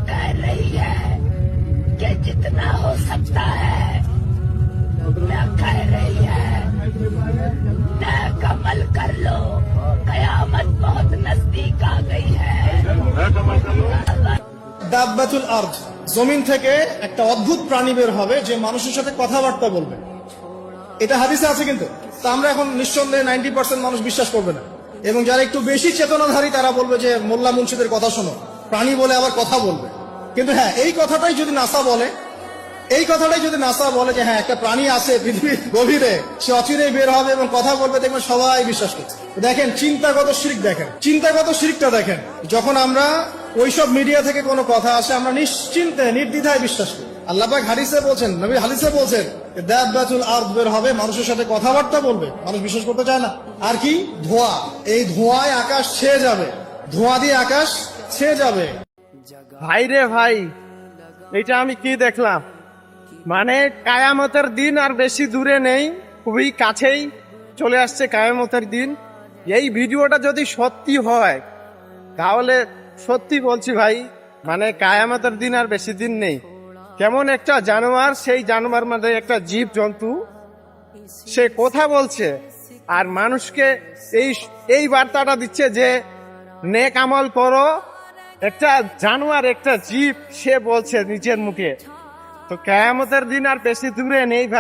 कह रही है कि जितना हो सकता है दुनिया कह रही है नेक अमल कर लो, कयामत बहुत नजदीक आ गई है। দাব্বাতুল আরদ, জমিন থেকে একটা অদ্ভুত প্রাণী বের হবে যে মানুষের সাথে কথাবার্তা বলবে। এটা হাদিসে আছে, কিন্তু তা আমরা এখন নিঃসন্দেহে 90% মানুষ বিশ্বাস করবে না। এবং যারা একটু বেশি চেতনাধারী তারা বলবে যে মোল্লা মুন্সিদের কথা শোনো, প্রাণী বলে আবার কথা বলবে। কিন্তু হ্যাঁ, এই কথাটাই যদি নাসা বলে, যে হ্যাঁ একটা প্রাণী আছে পৃথিবীর গভীরে, সে অচিরেই বের হবে এবং কথা বলবে, দেখবেন সবাই বিশ্বাস করছে। দেখেন চিন্তাগত শিরকটা দেখেন। যখন আমরা ওইসব মিডিয়া থেকে কোনো কথা আসে আমরা নিশ্চিন্তে নির্দ্বিধায় বিশ্বাস করি। আল্লাহ পাক হাদিসে বলছেন, নবী হাদিসে বলছেন দাব্বাতুল আরদ বের হবে, মানুষের সাথে কথাবার্তা বলবে। মানুষ বিশ্বাস করতে চায় না। আর কি ধোঁয়া, এই ধোঁয়ায় আকাশ ছেয়ে যাবে, ধোঁয়া দিয়ে আকাশ ছেয়ে যাবে। ভাই রে ভাই, এটা আমি কি দেখলাম? মানে কায়ামতের দিন আর বেশি দূরে নেই, খুবই কাছেই চলে আসছে কায়ামতের দিন। এই ভিডিওটা যদি সত্যি হয় তাহলে সত্যি বলছি ভাই, মানে কায়ামতের দিন আর বেশি দিন নেই। কেমন একটা জানোয়ার, সেই জানোয়ার মানে একটা জীব জন্তু, সে কথা বলছে আর মানুষকে এই বার্তাটা দিচ্ছে যে নেক আমল করো। একটা জানোয়ার, একটা জীব, সে বলছে নিজের মুখে। তো কিয়ামতের দিন আর বেশি দূরে নেই ভাই।